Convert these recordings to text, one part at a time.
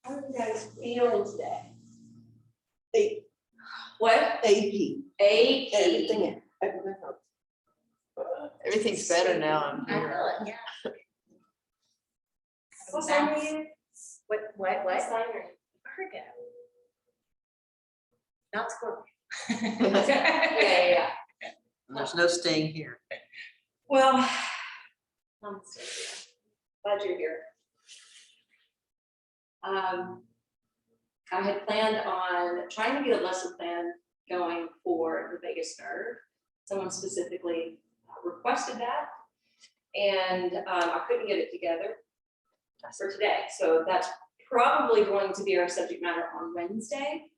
How are you guys feeling today? AP. What? AP. Everything. Everything's better now. I feel it, yeah. What sign are you? What What sign are you? Virgo. Not Scorpio. Yeah. There's no staying here. Well, I'm still here. Glad you're here. I had planned on trying to get a lesson plan going for the vagus nerve. Someone specifically requested that, and I couldn't get it together for today. So that's probably going to be our subject matter on Wednesday.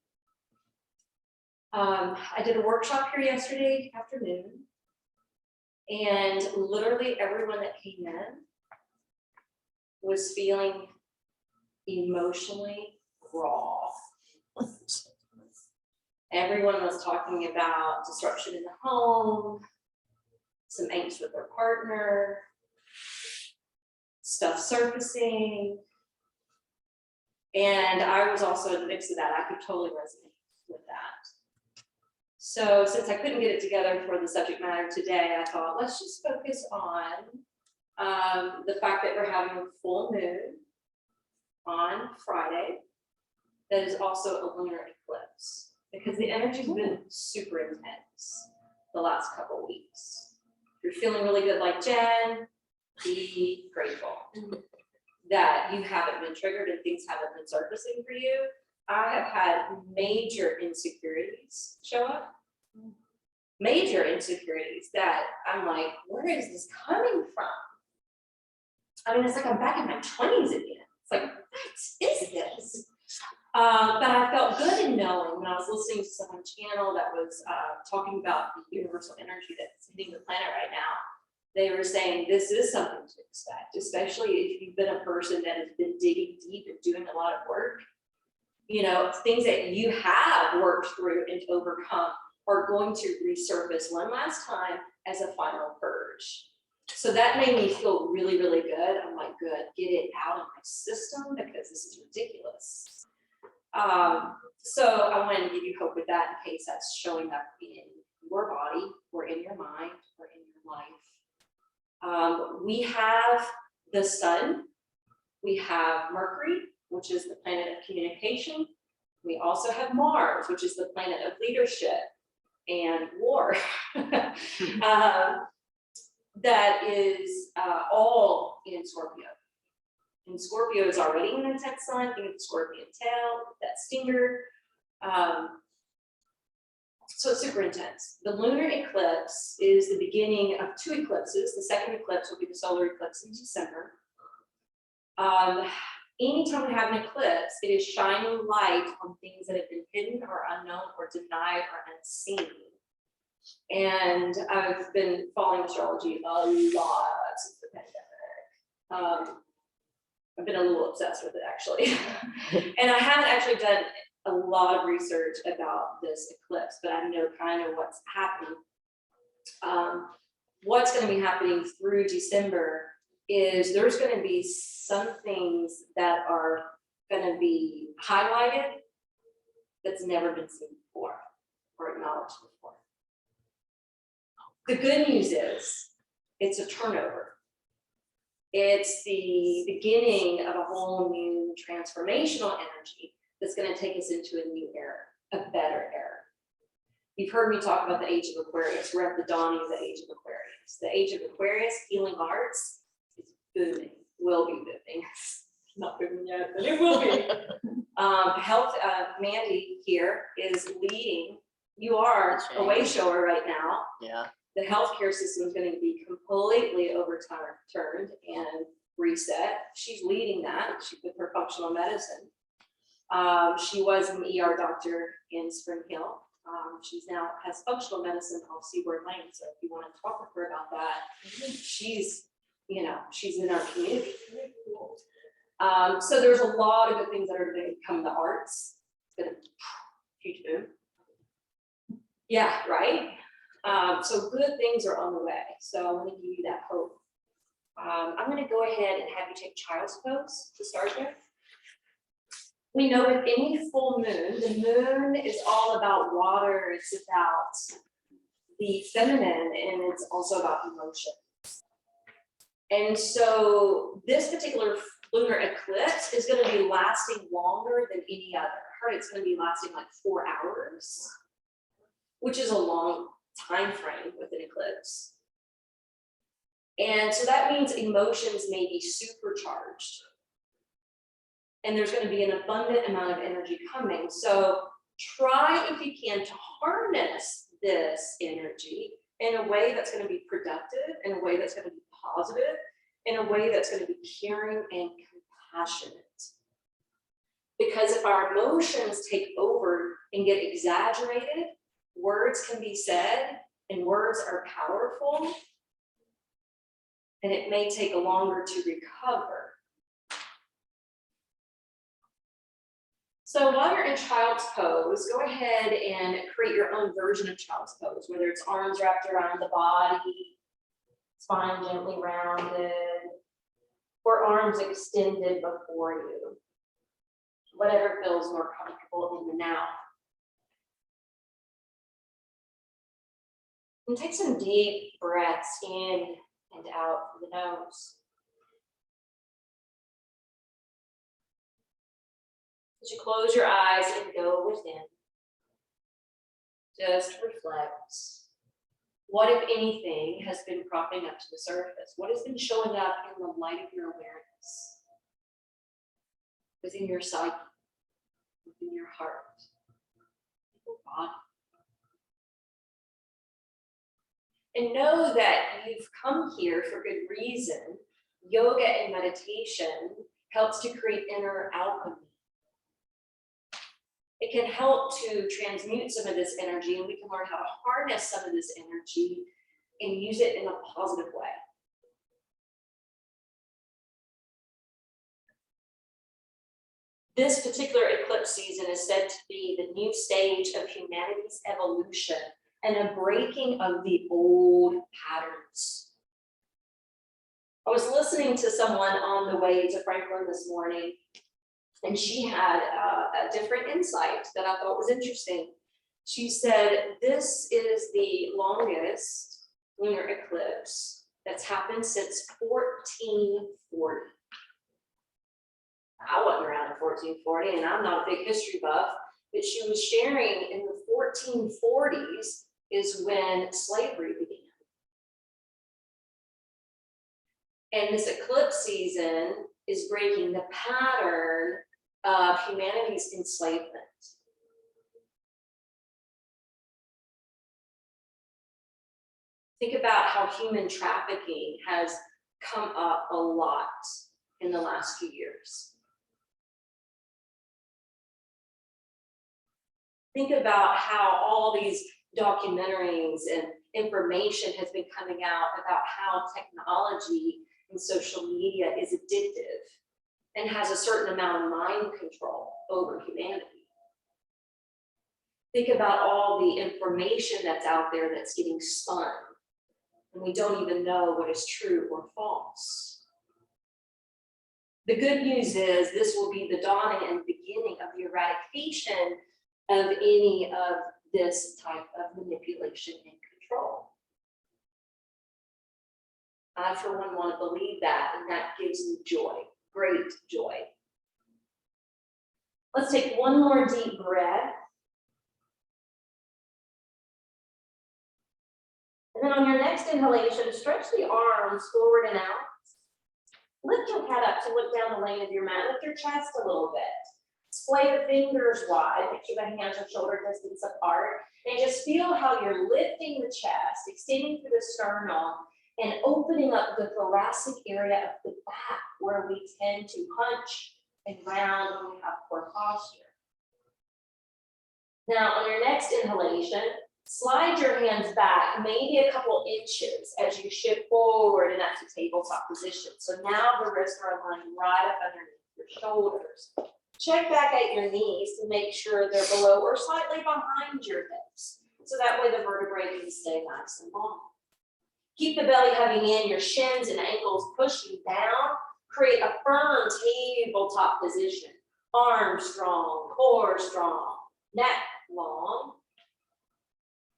I did a workshop here yesterday afternoon, and literally everyone that came in was feeling emotionally raw. Everyone was talking about disruption in the home, some angst with their partner, stuff surfacing. And I was also in the mix of that. I could totally resonate with that. So since I couldn't get it together for the subject matter today, I thought, let's just focus on the fact that we're having a full moon on Friday. That is also a lunar eclipse, because the energy's been super intense the last couple of weeks. If you're feeling really good like Jen, be grateful that you haven't been triggered and things haven't been surfacing for you. I have had major insecurities show up. Major insecurities that I'm like, where is this coming from? I mean, it's like I'm back in my 20s again. It's like, what is this? But I felt good in knowing when I was listening to someone's channel that was talking about the universal energy that's hitting the planet right now. They were saying this is something to expect, especially if you've been a person that has been digging deep and doing a lot of work. You know, things that you have worked through and overcome are going to resurface one last time as a final purge. So that made me feel really, really good. I'm like, good, get it out of my system because this is ridiculous. So I wanted to give you hope with that in case that's showing up in your body or in your mind or in your life. We have the sun, we have Mercury, which is the planet of communication. We also have Mars, which is the planet of leadership and war. That is all in Scorpio. And Scorpio is already an intense sign, think of the scorpion tail, that stinger. So it's super intense. The lunar eclipse is the beginning of two eclipses. The second eclipse will be the solar eclipse in December. Anytime we have an eclipse, it is shining light on things that have been hidden or unknown or denied or unseen. And I've been following astrology a lot since the pandemic. I've been a little obsessed with it actually. And I haven't actually done a lot of research about this eclipse, but I know kind of what's happening. What's going to be happening through December is there's going to be some things that are going to be highlighted that's never been seen before or acknowledged before. The good news is it's a turnover. It's the beginning of a whole new transformational energy that's going to take us into a new era, a better era. You've heard me talk about the age of Aquarius. We're at the dawning of the age of Aquarius. The age of Aquarius, healing arts, is booming, will be booming. Not booming yet, but it will be. Health, Mandy here is leading. You are a way shower right now. Yeah. The healthcare system is going to be completely overturned and reset. She's leading that. She with her functional medicine. She was an ER doctor in Spring Hill. She's now has functional medicine off Seaboard Lane. So if you want to talk with her about that, she's in our community. So there's a lot of good things that are going to come to arts. It's been a huge boom. Yeah, right. So good things are on the way. So I want to give you that hope. I'm gonna go ahead and have you take child's pose to start there. We know with any full moon, the moon is all about water, it's about the feminine, and it's also about emotion. And so this particular lunar eclipse is going to be lasting longer than any other. I heard it's going to be lasting like 4 hours, which is a long time frame with an eclipse. And so that means emotions may be supercharged. And there's going to be an abundant amount of energy coming. So try, if you can, to harness this energy in a way that's going to be productive, in a way that's going to be positive, in a way that's going to be caring and compassionate. Because if our emotions take over and get exaggerated, words can be said, and words are powerful, and it may take longer to recover. So while you're in child's pose, go ahead and create your own version of child's pose, whether it's arms wrapped around the body, spine gently rounded, or arms extended before you. Whatever feels more comfortable in the now. And take some deep breaths in and out through the nose. As you close your eyes and go within, just reflect. What, if anything, has been propping up to the surface? What has been showing up in the light of your awareness? Within your psyche, within your heart, your body. And know that you've come here for good reason. Yoga and meditation helps to create inner alchemy. It can help to transmute some of this energy, and we can learn how to harness some of this energy and use it in a positive way. This particular eclipse season is said to be the new stage of humanity's evolution and a breaking of the old patterns. I was listening to someone on the way to Franklin this morning, and she had a different insight that I thought was interesting. She said, this is the longest lunar eclipse that's happened since 1440. I wasn't around in 1440, and I'm not a big history buff, but she was sharing in the 1440s is when slavery began. And this eclipse season is breaking the pattern of humanity's enslavement. Think about how human trafficking has come up a lot in the last few years. Think about how all these documentaries and information has been coming out about how technology and social media is addictive and has a certain amount of mind control over humanity. Think about all the information that's out there that's getting spun, and we don't even know what is true or false. The good news is this will be the dawning and beginning of the eradication of any of this type of manipulation and control. I, for one, want to believe that, and that gives me joy, great joy. Let's take one more deep breath. And then on your next inhalation, stretch the arms forward and out. Lift your head up to look down the lane of your mat. Lift your chest a little bit. Splay the fingers wide. Make sure the hands are shoulder distance apart. And just feel how you're lifting the chest, extending through the sternum, and opening up the thoracic area of the back where we tend to hunch and round when we have poor posture. Now, on your next inhalation, slide your hands back maybe a couple inches as you shift forward, and that's a tabletop position. So now the wrists are aligned right up underneath your shoulders. Check back at your knees to make sure they're below or slightly behind your hips. So that way the vertebrae can stay nice and long. Keep the belly hugging in, your shins and ankles pushing down. Create a firm tabletop position. Arms strong, core strong, neck long.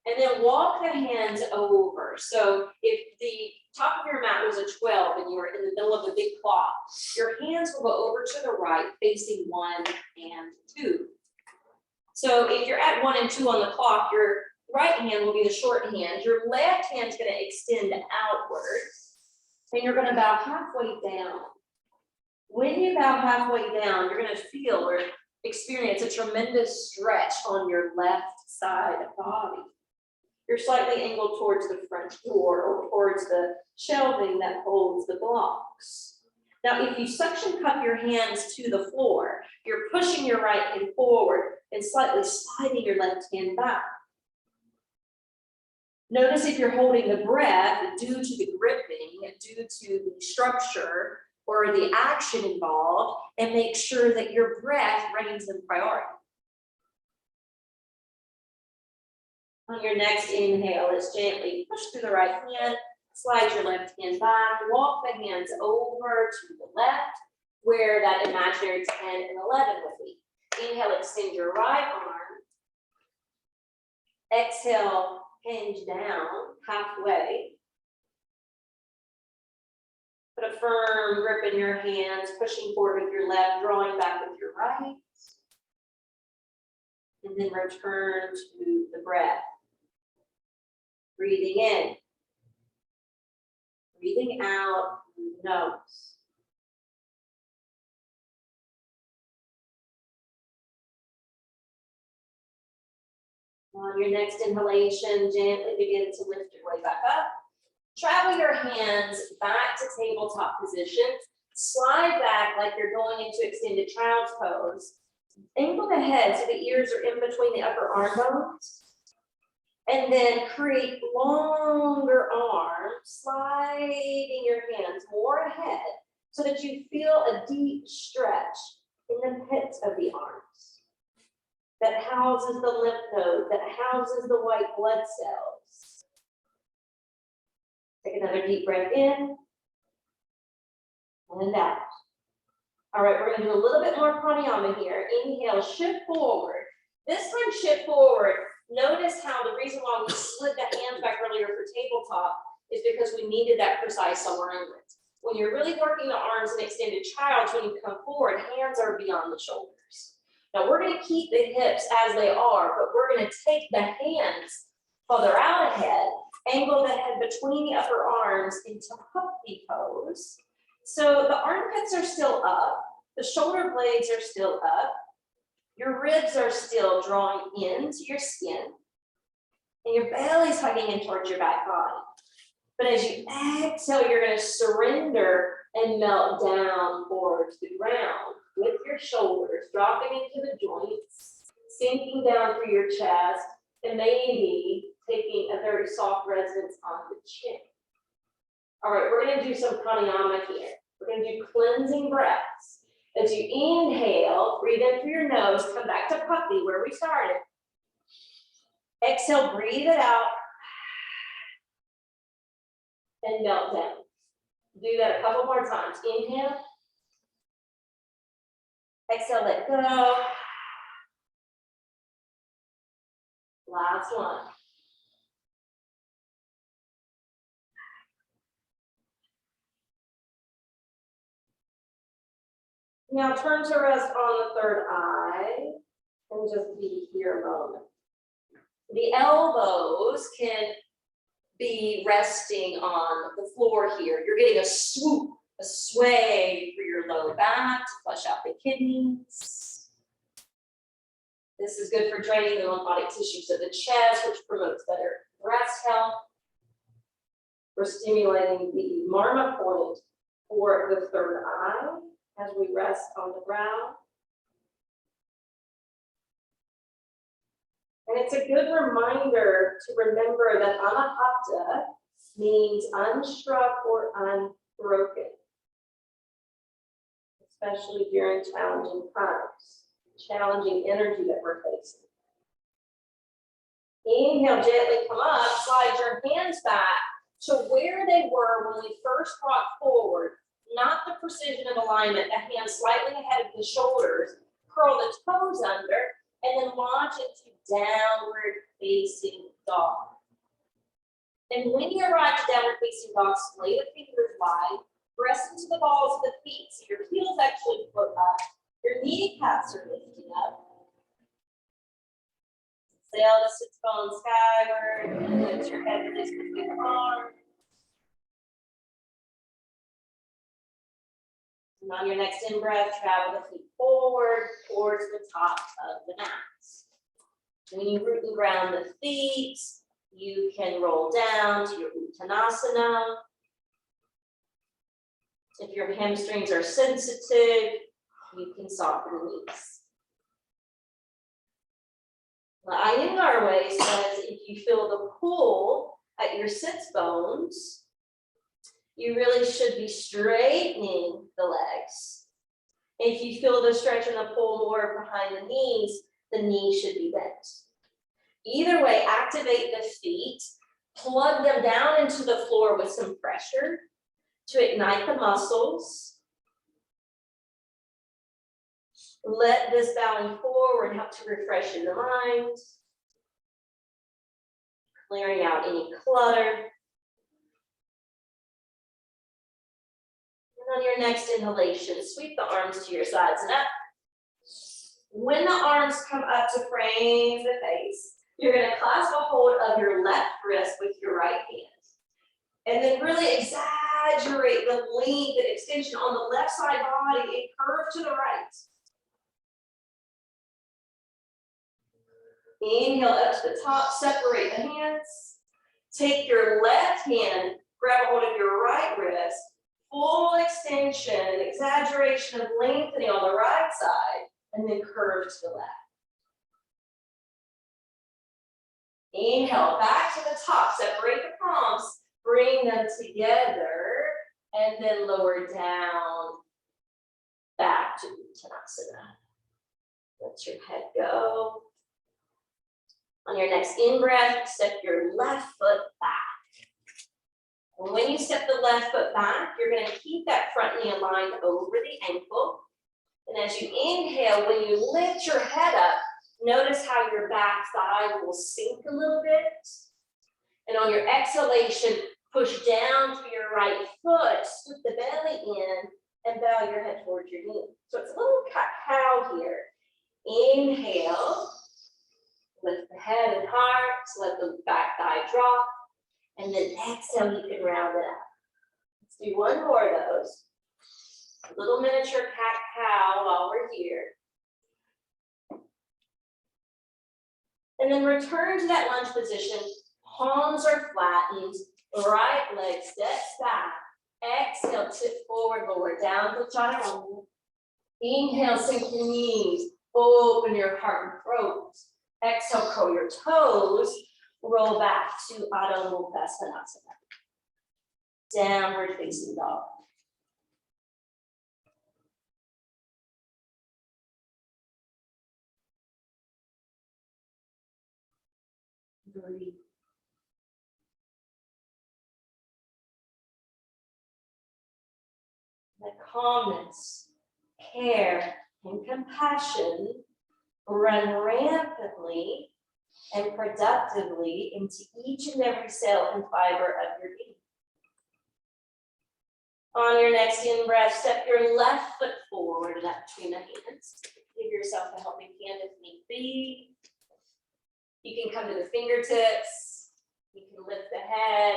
And then walk the hands over. So if the top of your mat was a 12 and you were in the middle of a big clock, your hands will go over to the right, facing 1 and 2. So if you're at 1 and 2 on the clock, your right hand will be the short hand. Your left hand's going to extend outwards, and you're going to bow halfway down. When you bow halfway down, you're going to feel or experience a tremendous stretch on your left side body. You're slightly angled towards the front door or towards the shelving that holds the blocks. Now, if you suction cup your hands to the floor, you're pushing your right hand forward and slightly sliding your left hand back. Notice if you're holding the breath due to the gripping, due to the structure or the action involved, and make sure that your breath reigns in priority. On your next inhale, let's gently push through the right hand, slide your left hand back, walk the hands over to the left, where that imaginary 10 and 11 would be. Inhale, extend your right arm. Exhale, hinge down halfway. Put a firm grip in your hands, pushing forward with your left, drawing back with your right. And then return to the breath. Breathing in. Breathing out through the nose. On your next inhalation, gently begin to lift your way back up. Travel your hands back to tabletop position. Slide back like you're going into extended child's pose. Angle the head so the ears are in between the upper arm bones. And then create longer arms, sliding your hands more ahead so that you feel a deep stretch in the pits of the arms that houses the lymph node, that houses the white blood cells. Take another deep breath in and out. All right, we're going to do a little bit more pranayama here. Inhale, shift forward. This time, shift forward. Notice how the reason why we slid the hands back earlier for tabletop is because we needed that precise alignment. When you're really working the arms in extended child's, when you come forward, hands are beyond the shoulders. Now we're going to keep the hips as they are, but we're going to take the hands farther out ahead, angle the head between the upper arms into puppy pose. So the armpits are still up, the shoulder blades are still up, your ribs are still drawing into your skin, and your belly's hugging in towards your back body. But as you exhale, you're going to surrender and melt down towards the ground with your shoulders dropping into the joints, sinking down through your chest, and maybe taking a very soft resonance on the chin. All right, we're going to do some pranayama here. We're going to do cleansing breaths. As you inhale, breathe in through your nose, come back to puppy where we started. Exhale, breathe it out, and melt down. Do that a couple more times. Inhale. Exhale, let go. Last one. Now turn to rest on the third eye and just be here a moment. The elbows can be resting on the floor here. You're getting a swoop, a sway through your lower back to flush out the kidneys. This is good for draining the lymphatic tissues of the chest, which promotes better breast health. We're stimulating the marma point for the third eye as we rest on the ground. And it's a good reminder to remember that anahata means unstruck or unbroken, especially during challenging times, challenging energy that we're facing. Inhale, gently come up, slide your hands back to where they were when we first brought forward, not the precision of alignment, the hands slightly ahead of the shoulders, curl the toes under, and then launch into downward facing dog. And when you arrive to downward facing dog, splay the fingers wide, press into the balls of the feet so your heels actually float up, your kneecaps are lifting up. Sail the sits bone skyward, and lift your head, release between your arms. And on your next in-breath, travel the feet forward towards the top of the mat. When you root and ground the feet, you can roll down to your Uttanasana. If your hamstrings are sensitive, you can soften the knees. The Iyengar way says if you feel the pull at your sits bones, you really should be straightening the legs. If you feel the stretch and the pull more behind the knees should be bent. Either way, activate the feet, plug them down into the floor with some pressure to ignite the muscles. Let this bowing forward help to refresh in the mind, clearing out any clutter. And on your next inhalation, sweep the arms to your sides and up. When the arms come up to frame the face, you're going to clasp a hold of your left wrist with your right hand. And then really exaggerate the length and extension on the left side body and curve to the right. Inhale up to the top, separate the hands. Take your left hand, grab a hold of your right wrist, full extension, exaggeration of lengthening on the right side, and then curve to the left. Inhale, back to the top, separate the palms, bring them together, and then lower down, back to Uttanasana. Let your head go. On your next in-breath, step your left foot back. And when you step the left foot back, you're going to keep that front knee aligned over the ankle. And as you inhale, when you lift your head up, notice how your back thigh will sink a little bit. And on your exhalation, push down to your right foot, scoop the belly in, and bow your head towards your knee. So it's a little cat-cow here. Inhale, lift the head and heart, let the back thigh drop, and then exhale, you can round it up. Let's do one more of those. A little miniature cat-cow while we're here. And then return to that lunge position. Palms are flattened, right leg steps back. Exhale, tip forward, lower down to Chaturanga. Inhale, sink your knees, open your heart and throat. Exhale, curl your toes, roll back to Adho Mukha Svanasana. Downward facing dog. Breathe. Let calmness, care, and compassion run rampantly and productively into each and every cell and fiber of your being. On your next in-breath, step your left foot forward and up between the hands. Give yourself a helping hand if need be. You can come to the fingertips. You can lift the head.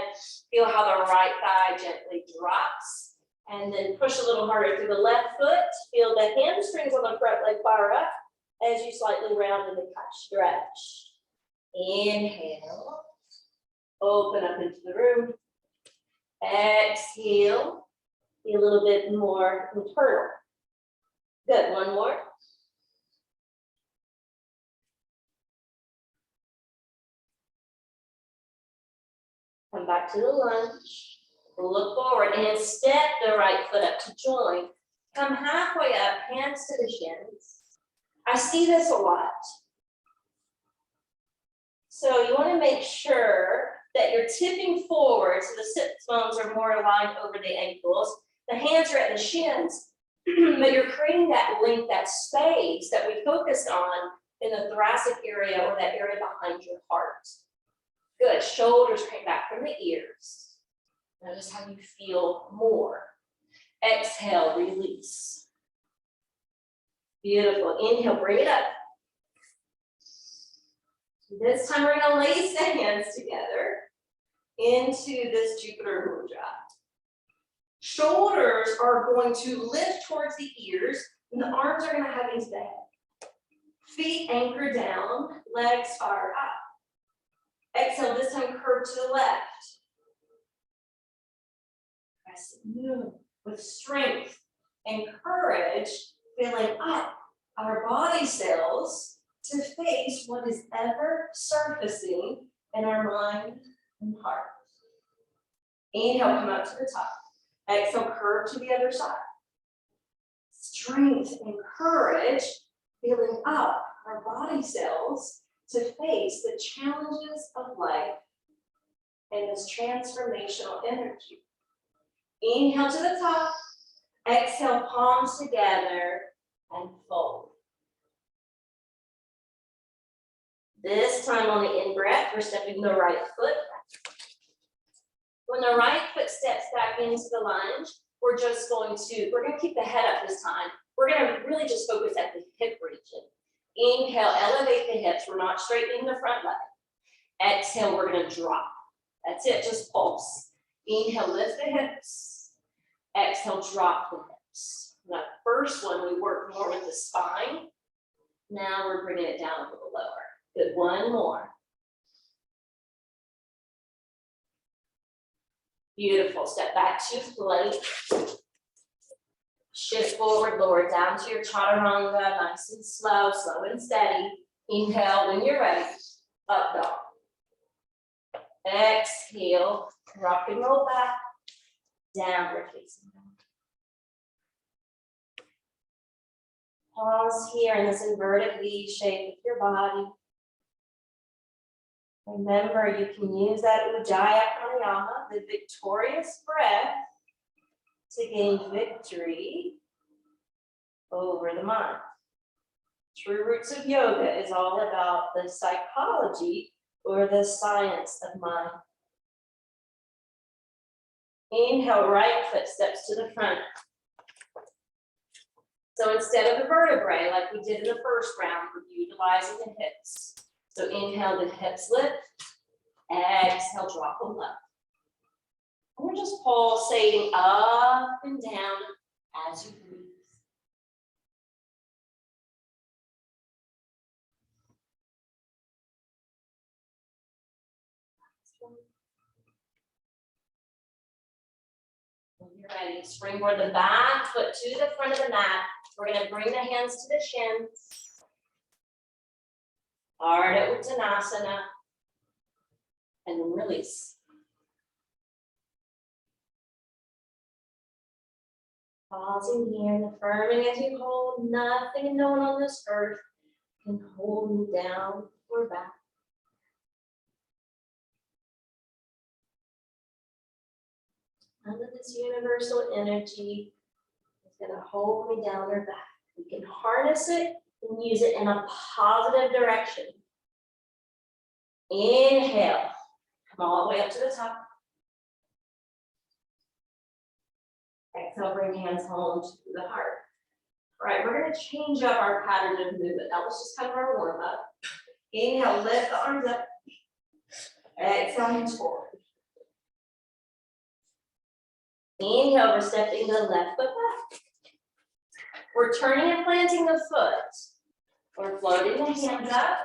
Feel how the right thigh gently drops. And then push a little harder through the left foot. Feel the hamstrings on the front leg fire up as you slightly round in the cat stretch. Inhale. Open up into the room. Exhale. Be a little bit more internal. Good. One more. Come back to the lunge. Look forward and step the right foot up to join. Come halfway up, hands to the shins. I see this a lot. So you want to make sure that you're tipping forward, so the sit bones are more aligned over the ankles. The hands are at the shins, but you're creating that length, that space that we focused on in the thoracic area or that area behind your heart. Good, shoulders crank back from the ears. Notice how you feel more. Exhale, release. Beautiful, inhale, bring it up. This time we're gonna lace the hands together into this Jupiter Mudra. Shoulders are going to lift towards the ears, and the arms are gonna hug into the head. Feet anchor down, legs are up. Exhale, this time curve to the left. Press move with strength and courage, filling up our body cells to face what is ever surfacing in our mind and heart. Inhale, come up to the top. Exhale, curve to the other side. Strength and courage, filling up our body cells to face the challenges of life and this transformational energy. Inhale to the top. Exhale, palms together and fold. This time on the in-breath, we're stepping the right foot back. When the right foot steps back into the lunge, we're gonna keep the head up this time. We're gonna really just focus at the hip region. Inhale, elevate the hips. We're not straightening the front leg. Exhale, we're gonna drop. That's it, just pulse. Inhale, lift the hips. Exhale, drop the hips. That first one, we work more with the spine. Now we're bringing it down a little lower. Good, one more. Beautiful, step back to plank. Shift forward, lower down to your Chaturanga, nice and slow, slow and steady. Inhale when you're ready, up dog. Exhale, rock and roll back, downward facing dog. Pause here in this inverted V shape with your body. Remember, you can use that Ujjayi Pranayama, the victorious breath, to gain victory over the mind. True Roots of Yoga is all about the psychology or the science of mind. Inhale, right foot steps to the front. So instead of the vertebrae, like we did in the first round, we're utilizing the hips. So inhale, the hips lift. Exhale, drop them low. And we're just pulsating up and down as you breathe. When you're ready, springboard the back foot to the front of the mat. We're going to bring the hands to the shins. Ardha Uttanasana. And then release. Pausing here and affirming as you hold. Nothing and no one on this earth can hold me down or back. Under this universal energy is going to hold me down or back. We can harness it and use it in a positive direction. Inhale. Come all the way up to the top. Exhale, bring hands home to the heart. All right, we're going to change up our pattern of movement. That was just kind of our warm up. Inhale, lift the arms up. Exhale, hands forward. Inhale, we're stepping the left foot back. We're turning and planting the foot. We're floating the hands up.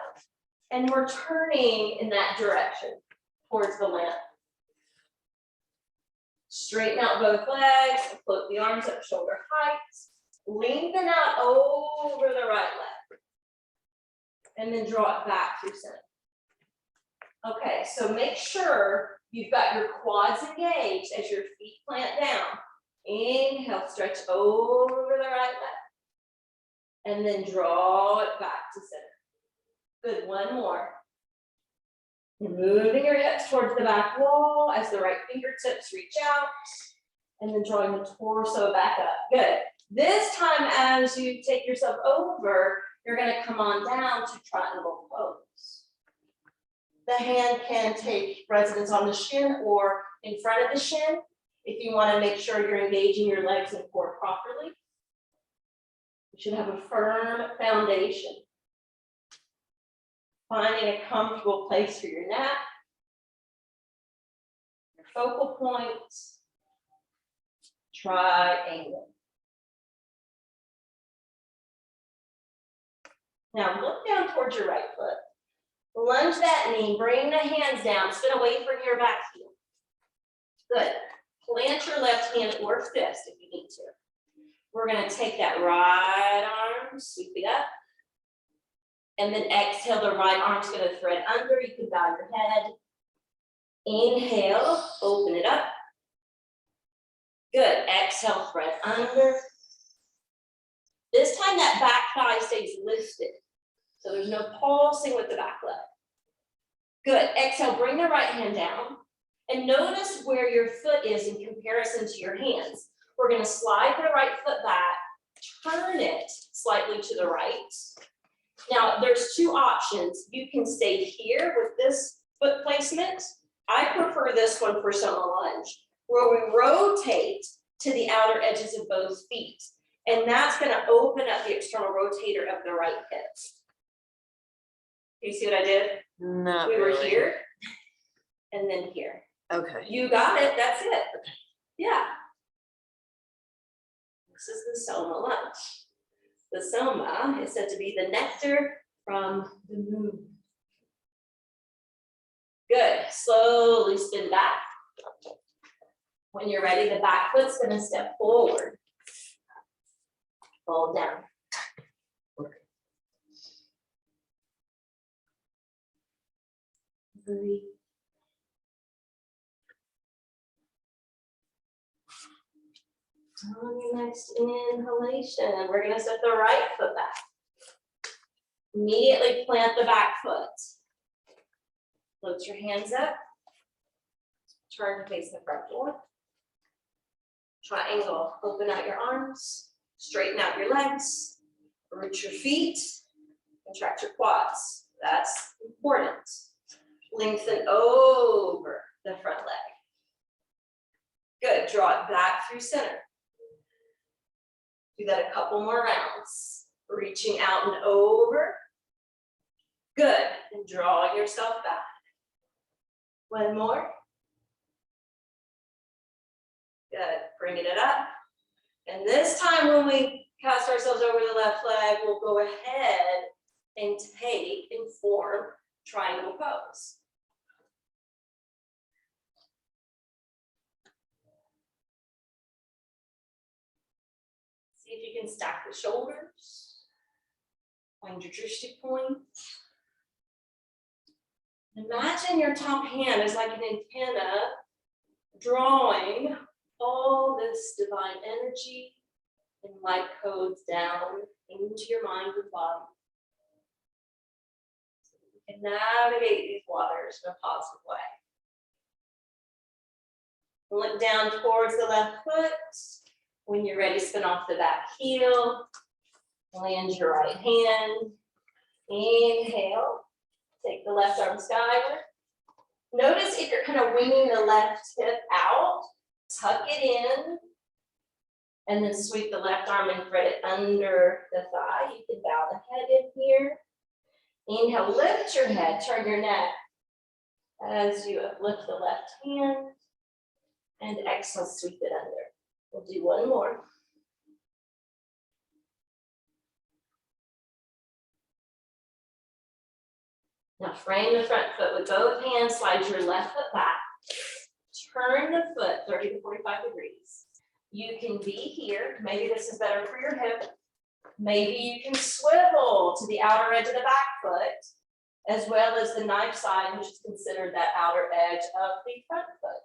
And we're turning in that direction towards the land. Straighten out both legs, float the arms up shoulder height. Lengthen out over the right leg. And then draw it back through center. Okay, so make sure you've got your quads engaged as your feet plant down. Inhale, stretch over the right leg. And then draw it back to center. Good, one more. Moving your hips towards the back wall as the right fingertips reach out. And then drawing the torso back up. Good. This time, as you take yourself over, you're going to come on down to triangle pose. The hand can take residence on the shin or in front of the shin if you want to make sure you're engaging your legs and core properly. You should have a firm foundation. Finding a comfortable place for your neck, your focal points, triangle. Now look down towards your right foot. Lunge that knee, bring the hands down, spin away from your back heel. Good. Plant your left hand or fist if you need to. We're going to take that right arm, sweep it up. And then exhale, the right arm's going to thread under. You can bow your head. Inhale, open it up. Good. Exhale, thread under. This time that back thigh stays lifted. So there's no pulsing with the back leg. Good. Exhale, bring the right hand down. And notice where your foot is in comparison to your hands. We're going to slide the right foot back, turn it slightly to the right. Now, there's two options. You can stay here with this foot placement. I prefer this one for soma lunge, where we rotate to the outer edges of both feet. And that's going to open up the external rotator of the right hip. You see what I did? Not We were really. here and then here. Okay. You got it. That's it. Yeah. This is the soma lunge. The soma is said to be the nectar from the moon. Good. Slowly spin back. When you're ready, the back foot's going to step forward. Fold down. Breathe. On your next inhalation, we're going to set the right foot back. Immediately plant the back foot. Float your hands up. Turn to face the front door. Triangle. Open out your arms. Straighten out your legs. Root your feet. Contract your quads. That's important. Lengthen over the front leg. Good. Draw it back through center. Do that a couple more rounds. Reaching out and over. Good. And draw yourself back. One more. Good. Bringing it up. And this time when we cast ourselves over the left leg, we'll go ahead and take and form triangle pose. See if you can stack the shoulders. Find your drishti point. Imagine your top hand is like an antenna drawing all this divine energy and light codes down into your mind and body. So you can navigate these waters in a positive way. Look down towards the left foot. When you're ready, spin off the back heel. Land your right hand. Inhale. Take the left arm skyward. Notice if you're kind of winging the left hip out, tuck it in, and then sweep the left arm and thread it under the thigh. You can bow the head in here. Inhale, lift your head, turn your neck as you uplift the left hand, and exhale, sweep it under. We'll do one more. Now frame the front foot with both hands, slide your left foot back, turn the foot 30 to 45 degrees. You can be here, maybe this is better for your hip. Maybe you can swivel to the outer edge of the back foot, as well as the knife side, which is considered that outer edge of the front foot.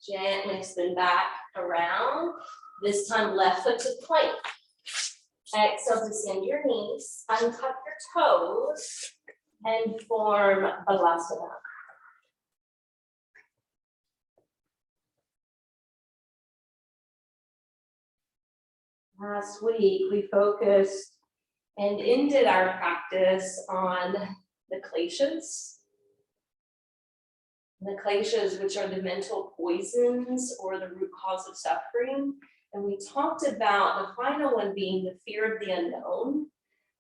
Gently spin back around. This time left foot to plank. Exhale to send your knees, untuck your toes, and form Balasana. Last week, we focused and ended our practice on the kleshas. The kleshas, which are the mental poisons or the root cause of suffering. And we talked about the final one being the fear of the unknown,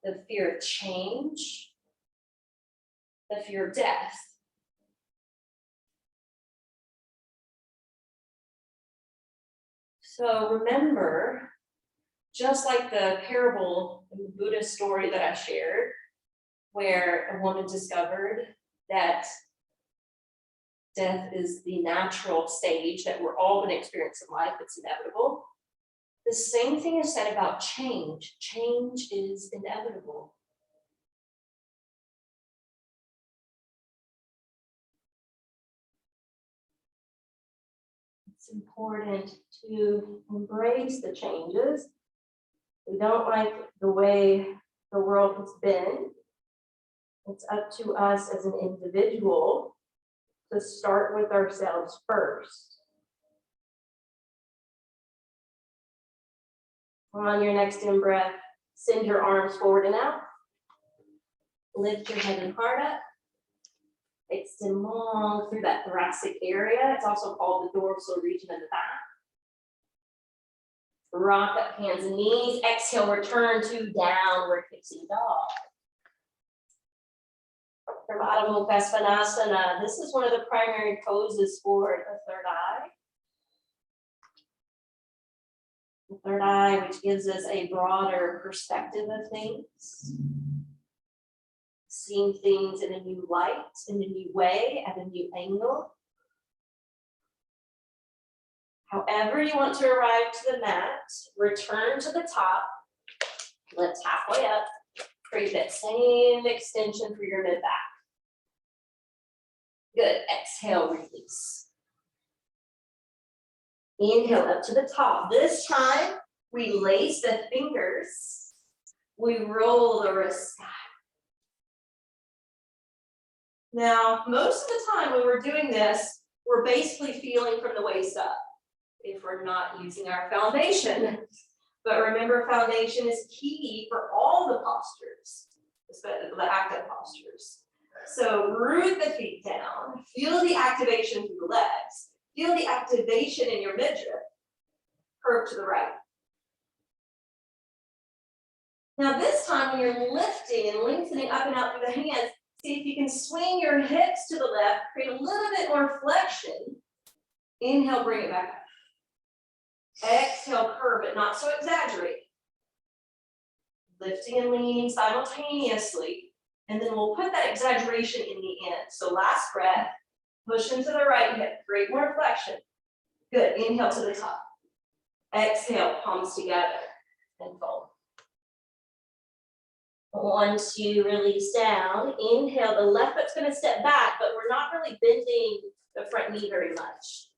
the fear of change, the fear of death. So remember, just like the parable in the Buddhist story that I shared, where a woman discovered that death is the natural stage that we're all going to experience in life, it's inevitable. The same thing is said about change. Change is inevitable. It's important to embrace the changes. We don't like the way the world has been. It's up to us as an individual to start with ourselves first. On your next in breath, send your arms forward and out. Lift your head and heart up. Extend long through that thoracic area. It's also called the dorsal region of the back. Rock up hands and knees. Exhale, return to downward facing dog. Urdhva Mukha Svanasana. This is one of the primary poses for the third eye. The third eye, which gives us a broader perspective of things. Seeing things in a new light, in a new way, at a new angle. However you want to arrive to the mat, return to the top, lift halfway up, create that same extension for your mid-back. Good, exhale, release. Inhale up to the top. This time, we lace the fingers. We roll the wrists back. Now, most of the time when we're doing this, we're basically feeling from the waist up if we're not using our foundation. But remember, foundation is key for all the postures, especially the active postures. So root the feet down, feel the activation through the legs, feel the activation in your midriff, curve to the right. Now this time when you're lifting and lengthening up and out through the hands, see if you can swing your hips to the left, create a little bit more flexion. Inhale, bring it back up. Exhale, curve it, not so exaggerated. Lifting and leaning simultaneously. And then we'll put that exaggeration in the end. So last breath, push into the right hip, create more flexion. Good, inhale to the top. Exhale, palms together and fold. Once you release down, inhale, the left foot's gonna step back, but we're not really bending the front knee very much.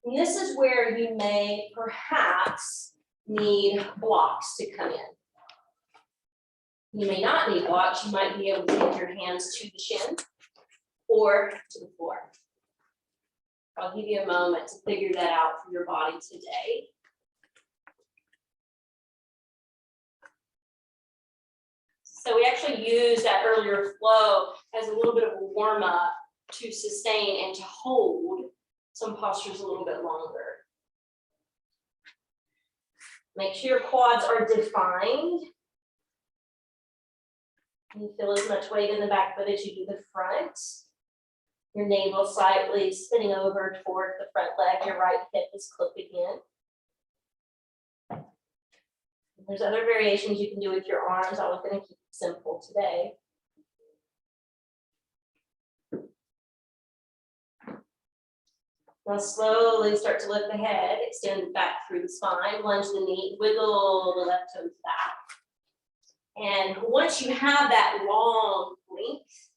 And this is where you may perhaps need blocks to come in. You may not need blocks. You might be able to take your hands to the shin or to the floor. I'll give you a moment to figure that out for your body today. So we actually use that earlier flow as a little bit of a warm up to sustain and to hold some postures a little bit longer. Make sure your quads are defined. You feel as much weight in the back foot as you do the front. Your navel slightly spinning over toward the front leg. Your right hip is clipped again. There's other variations you can do with your arms. I was going to keep it simple today. Now slowly start to lift the head, extend back through the spine, lunge the knee, wiggle the left toes back. And once you have that long length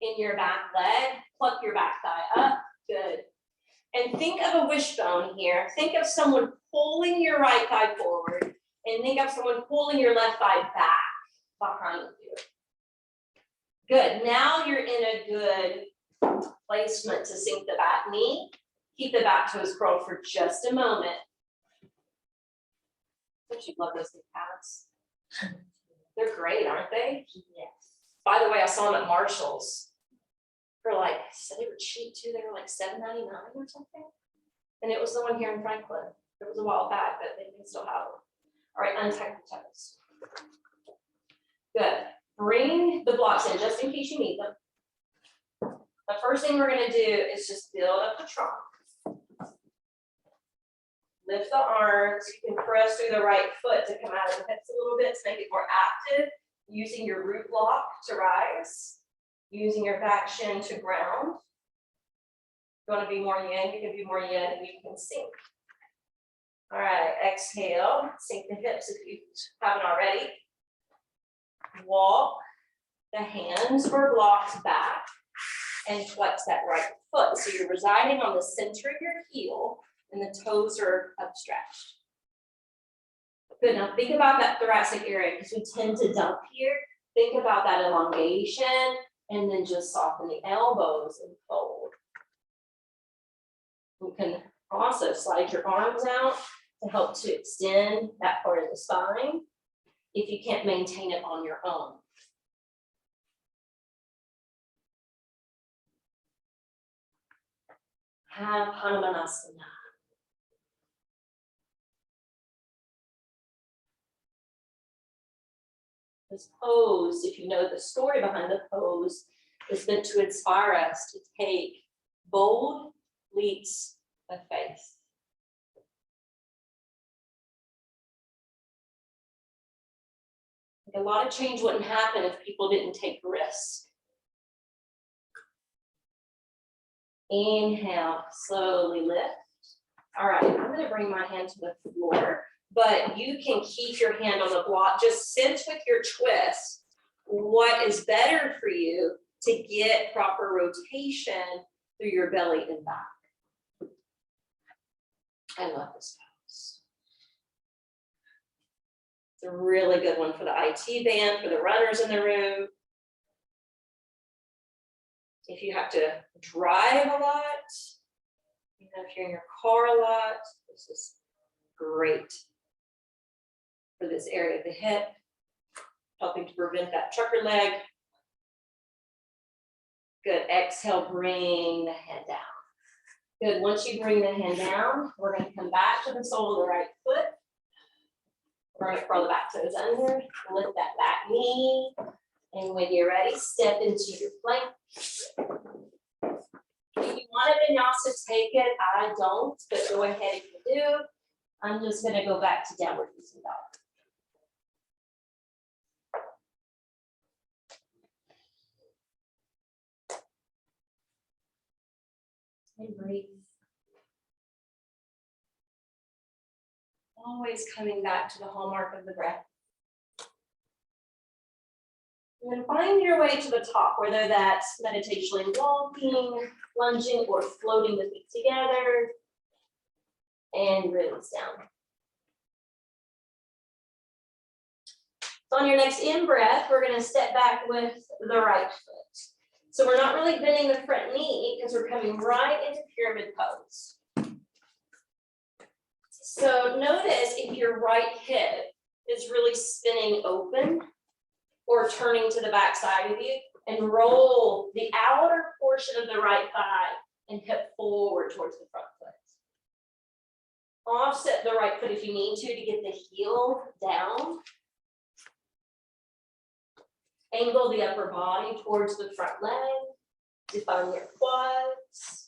in your back leg, pluck your back thigh up. Good. And think of a wishbone here. Think of someone pulling your right thigh forward and think of someone pulling your left thigh back behind you. Good, now you're in a good placement to sink the back knee. Keep the back toes curled for just a moment. Don't you love those big pads? They're great, aren't they? Yes. By the way, I saw them at Marshall's for like, so they were cheap too. They were like $7.99 or something. And it was the one here in Franklin. It was a while back, but they can still have them. All right, untie the toes. Good. Bring the blocks in just in case you need them. The first thing we're going to do is just build up the trunk. Lift the arms. You can press through the right foot to come out of the hips a little bit to make it more active. Using your root block to rise. Using your back shin to ground. If you want to be more yin, you can be more yin and you can sink. All right, exhale. Sink the hips if you haven't already. Walk the hands or blocks back and flex that right foot. So you're residing on the center of your heel and the toes are upstretched. Good, now think about that thoracic area because we tend to dump here. Think about that elongation and then just soften the elbows and fold. You can also slide your arms out to help to extend that part of the spine if you can't maintain it on your own. Have Hanumanasana. This pose, if you know the story behind the pose, is meant to inspire us to take bold leaps of faith. A lot of change wouldn't happen if people didn't take risks. Inhale, slowly lift. All right, I'm going to bring my hand to the floor, but you can keep your hand on the block. Just sense with your twist what is better for you to get proper rotation through your belly and back. I love this pose. It's a really good one for the IT band, for the runners in the room. If you have to drive a lot, if you're in your car a lot, this is great for this area of the hip, helping to prevent that trucker leg. Good, exhale, bring the hand down. Good, once you bring the hand down, we're going to come back to the sole of the right foot. We're going to curl the back toes under, lift that back knee, and when you're ready, step into your plank. If you want a vinyasa, take it. I don't, but go ahead if you do. I'm just going to go back to downward facing dog. And breathe. Always coming back to the hallmark of the breath. And then find your way to the top, whether that's meditationally walking, lunging, or floating the feet together. And release down. So on your next in-breath, we're going to step back with the right foot. So we're not really bending the front knee because we're coming right into pyramid pose. So notice if your right hip is really spinning open or turning to the back side of you, and roll the outer portion of the right thigh and hip forward towards the front foot. Offset the right foot if you need to get the heel down. Angle the upper body towards the front leg. Define your quads.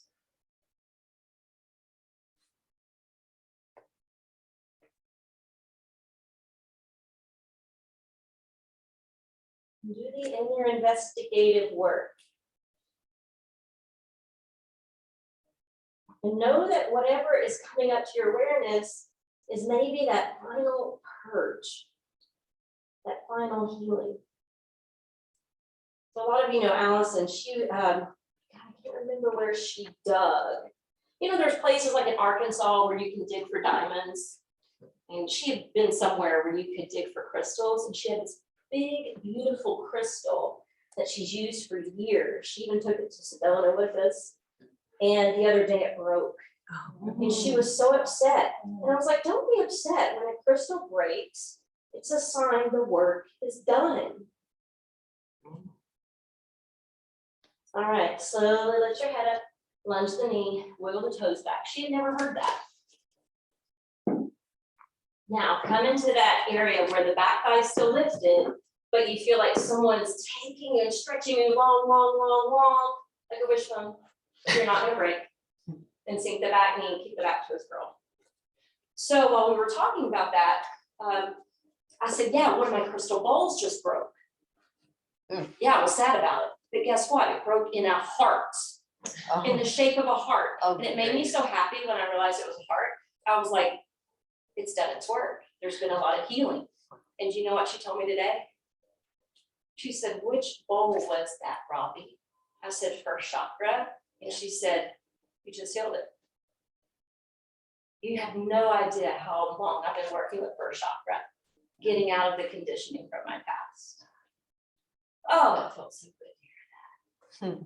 Do the inner investigative work. And know that whatever is coming up to your awareness is maybe that final purge, that final healing. So a lot of you know Allison, I can't remember where she dug, You know, there's places like in Arkansas where you can dig for diamonds. And she had been somewhere where you could dig for crystals, and she had this big, beautiful crystal that she's used for years. She even took it to Sedona with us. And the other day it broke. And she was so upset. And I was like, don't be upset. When a crystal breaks, it's a sign the work is done. All right, slowly lift your head up, lunge the knee, wiggle the toes back. She had never heard that. Now come into that area where the back thigh is still lifted, but you feel like someone's taking and stretching you long, long, long, long, like a wishbone. You're not gonna break. And sink the back knee and keep the back toes curled. So while we were talking about that, I said, yeah, one of my crystal balls just broke. Yeah, I was sad about it. But guess what? It broke in a heart, in the shape of a heart. And it made me so happy when I realized it was a heart. I was like, it's done its work. There's been a lot of healing. And you know what she told me today? She said, which bowl was that, Robbie? I said, first chakra. And she said, you just healed it. You have no idea how long I've been working with first chakra, getting out of the conditioning from my past. Oh, that felt so good to hear that.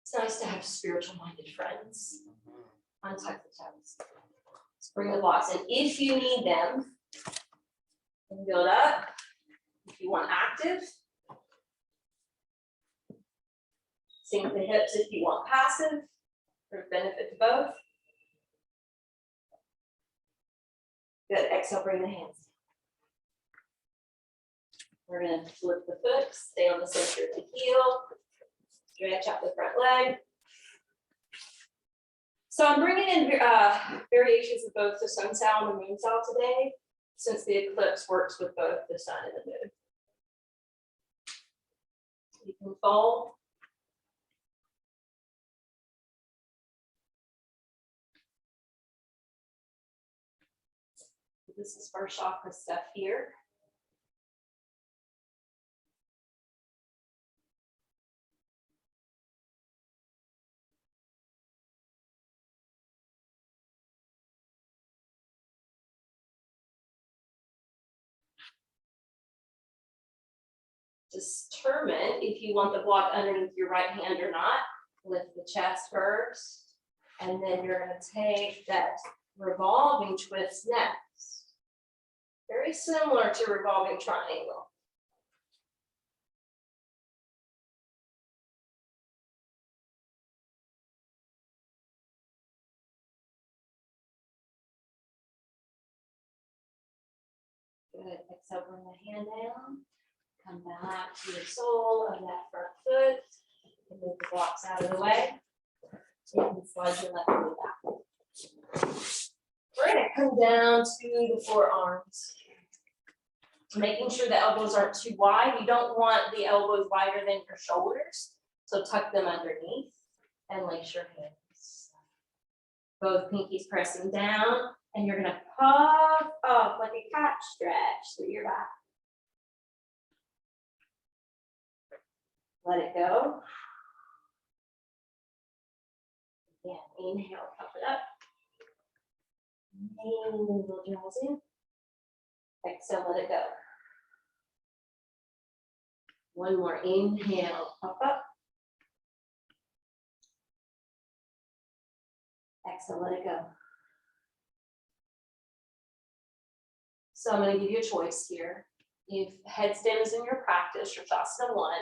It's nice to have spiritual minded friends. Untitled Chapter. Let's bring the blocks in. If you need them, build up. If you want active, sink the hips if you want passive. For benefit to both. Good, exhale, bring the hands. We're gonna flip the foot, stay on the center of the heel, stretch out the front leg. So I'm bringing in variations of both the sun style and the moon style today, since the eclipse works with both the sun and the moon. You can fold. This is first chakra stuff here. Determine if you want the block underneath your right hand or not. Lift the chest first, and then you're going to take that revolving twist next. Very similar to revolving triangle. Good. Exhale, bring the hand down. Come back to the sole of that front foot. And move the blocks out of the way. You can slide your left knee back. We're going to come down to the forearms. Making sure the elbows aren't too wide. You don't want the elbows wider than your shoulders. So tuck them underneath and lace your hips. Both pinkies pressing down. And you're going to puff up like a cat stretch through your back. Let it go. Again, inhale, puff it up. Navel draws in. Exhale, let it go. One more inhale, puff up. Exhale, let it go. So I'm going to give you a choice here. If headstand is in your practice, your Shasana 1,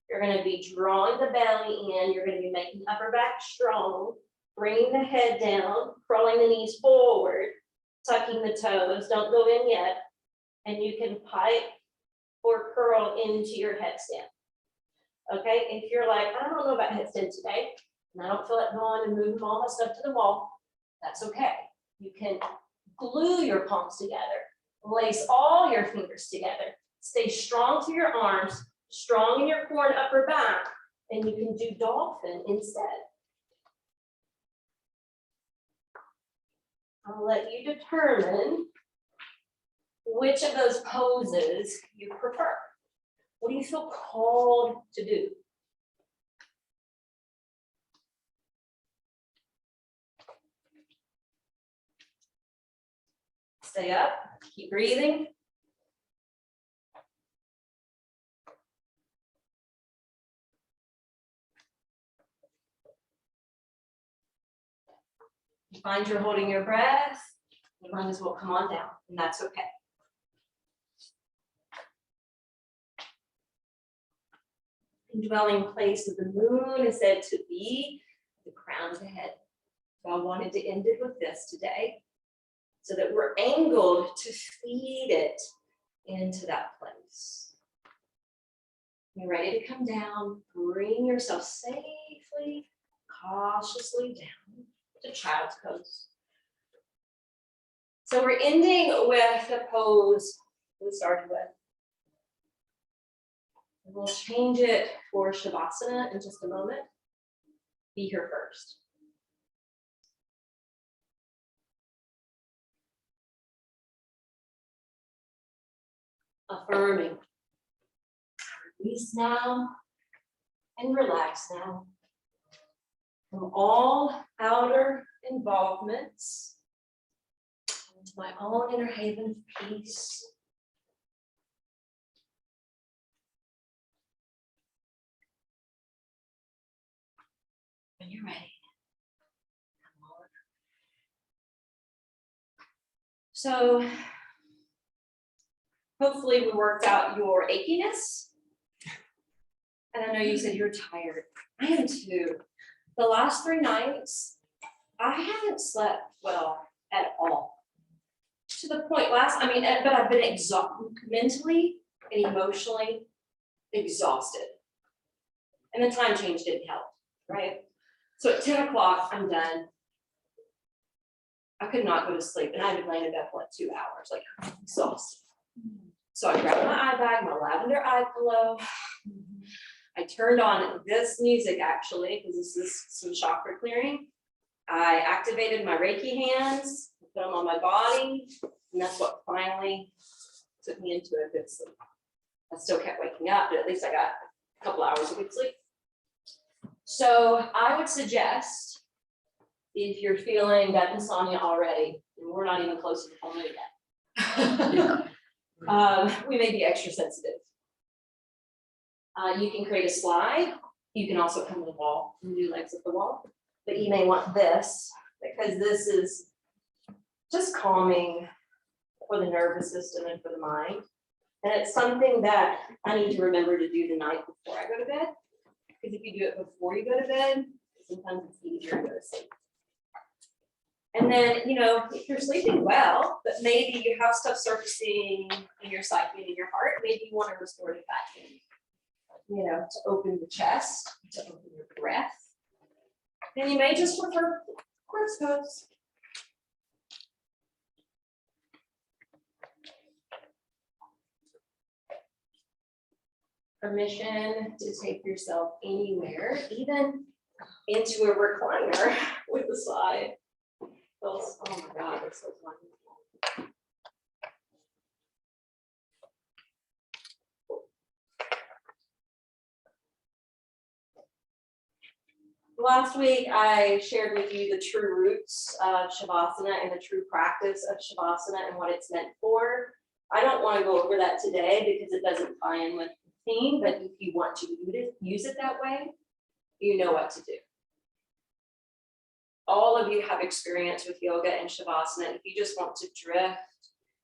you're going to be drawing the belly in. You're going to be making upper back strong, bringing the head down, crawling the knees forward, tucking the toes. Don't go in yet. And you can pipe or curl into your headstand. Okay, if you're like, I don't know about headstand today, and I don't feel like going and moving all my stuff to the wall, that's okay. You can glue your palms together, lace all your fingers together, stay strong through your arms, strong in your core and upper back, and you can do dolphin instead. I'll let you determine which of those poses you prefer. What do you feel called to do? Stay up, keep breathing. You find you're holding your breath, you might as well come on down, and that's okay. Indwelling place of the moon is said to be the crown of the head. So I wanted to end it with this today, so that we're angled to feed it into that place. You're ready to come down, bring yourself safely, cautiously down to child's pose. So we're ending with the pose we started with. We'll change it for Shavasana in just a moment. Be here first. Affirming. Release now and relax now from all outer involvements into my own inner haven of peace. When you're ready, come on. So hopefully we worked out your achiness. And I know you said you're tired. I am too. The last 3 nights, I haven't slept well at all. To the point but I've been mentally and emotionally exhausted. And the time change didn't help, right? So at 10 o'clock, I'm done. I could not go to sleep, and I had been laying in bed for like 2 hours, like exhausted. So I grabbed my eye bag, my lavender eye pillow. I turned on this music actually, because this is some chakra clearing. I activated my Reiki hands, put them on my body, and that's what finally took me into a good sleep. I still kept waking up, but at least I got a couple hours of good sleep. So I would suggest, if you're feeling that insomnia already, and we're not even close to the full moon yet, we may be extra sensitive. You can create a slide. You can also come to the wall and do legs at the wall, but you may want this because this is just calming for the nervous system and for the mind. And it's something that I need to remember to do the night before I go to bed. Because if you do it before you go to bed, sometimes it's easier to go to sleep. And then, if you're sleeping well, but maybe you have stuff surfacing in your psyche and in your heart, maybe you want to restore it back in. To open the chest, to open your breath. And you may just prefer horse pose. Permission to take yourself anywhere, even into a recliner with the slide. Oh my God, it's so wonderful. Last week, I shared with you the true roots of Shavasana and the true practice of Shavasana and what it's meant for. I don't want to go over that today because it doesn't tie in with the theme, but if you want to use it that way, you know what to do. All of you have experience with yoga and Shavasana. If you just want to drift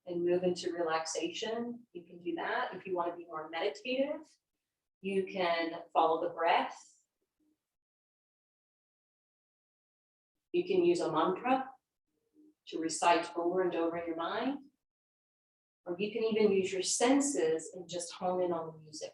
and move into relaxation, you can do that. If you want to be more meditative, you can follow the breath. You can use a mantra to recite over and over in your mind, or you can even use your senses and just hone in on the music.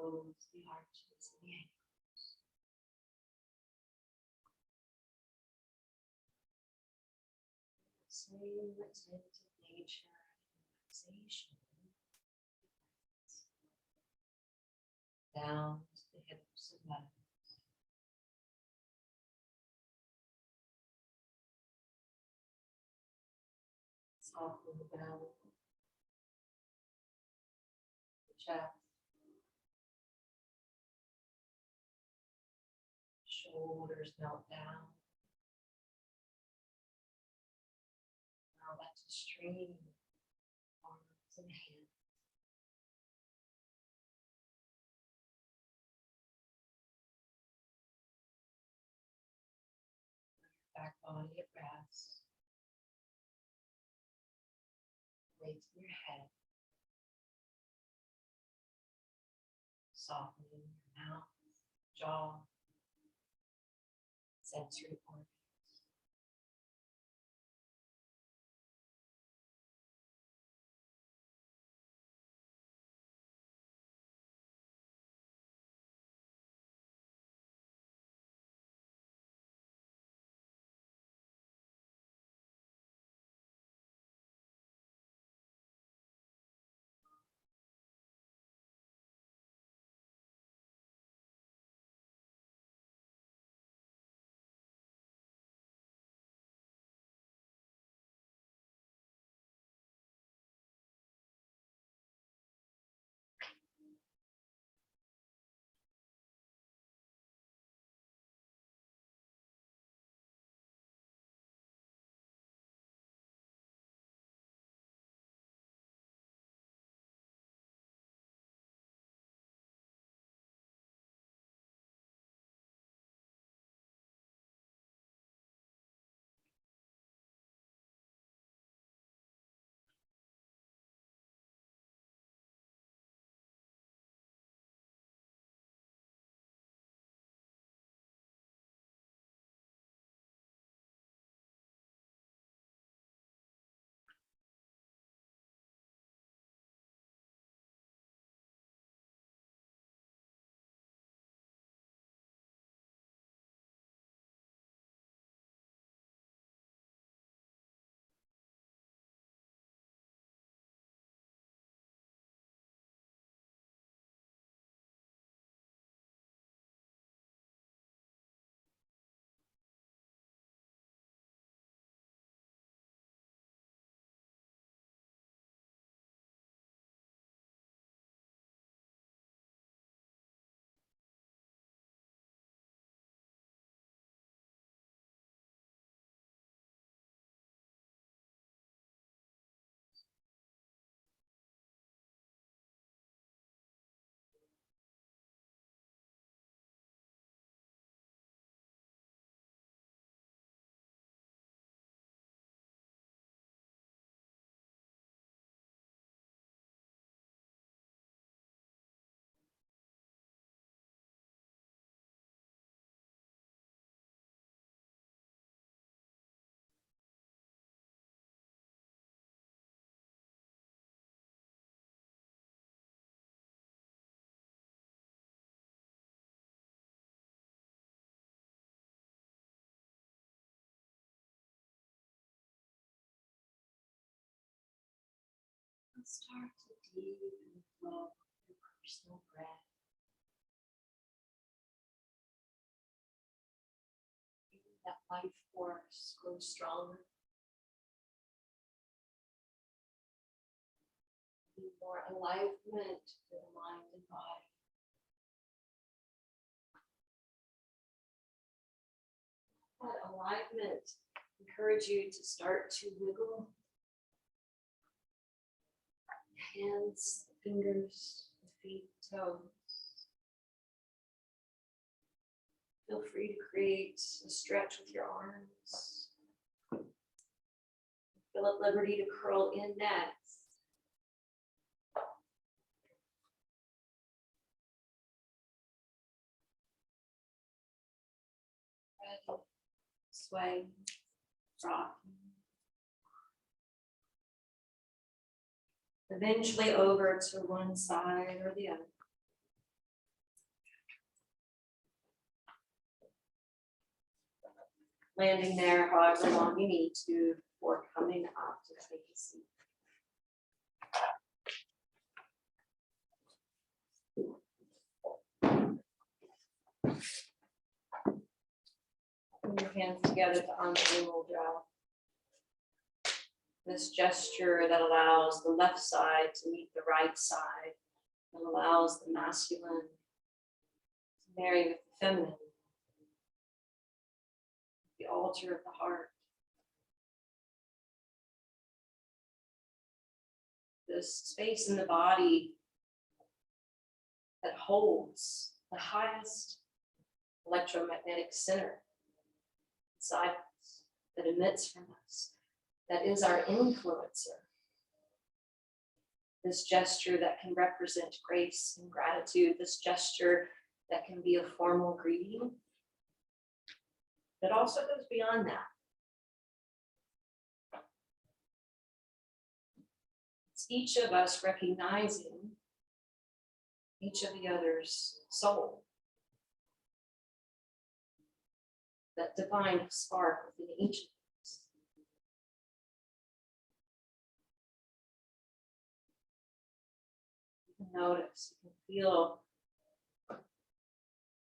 close the arches and the ankles. Same attentive nature and relaxation. Down to the hips and buttocks. Soften the belly, the chest, shoulders melt down. Allow that to stream, arms and hands. Back body at rest. Weight in your head. Softening your mouth, jaw, sensory organs. And start to deepen the flow of your personal breath. Even that life force grows stronger. Need more alignment to the mind and body. That alignment encourage you to start to wiggle hands, the fingers, the feet, toes. Feel free to create a stretch with your arms. Feel at liberty to curl in next. Ready, sway, rocking. Eventually over to one side or the other. landing there however long you need to before coming up to take a seat. Put your hands together to Anjali Mudra. This gesture that allows the left side to meet the right side, and allows the masculine to marry with the feminine. The altar of the heart. This space in the body that holds the highest electromagnetic center inside us, that emits from us, that is our influencer. This gesture that can represent grace and gratitude, this gesture that can be a formal greeting, that also goes beyond that. It's each of us recognizing each of the other's soul, that divine spark within each of us. You can notice, you can feel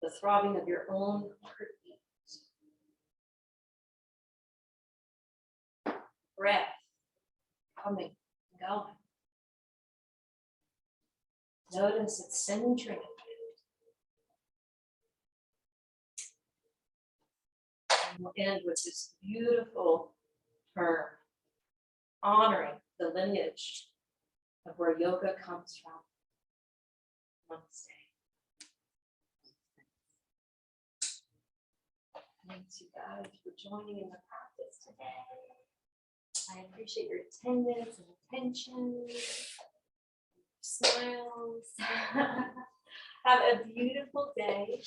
the throbbing of your own heartbeat. Breath coming and going. Notice it's centering. And we'll end with this beautiful term, honoring the lineage of where yoga comes from. Namaste. Thanks, you guys, for joining in the practice today. I appreciate your attendance and attention, smiles. Have a beautiful day.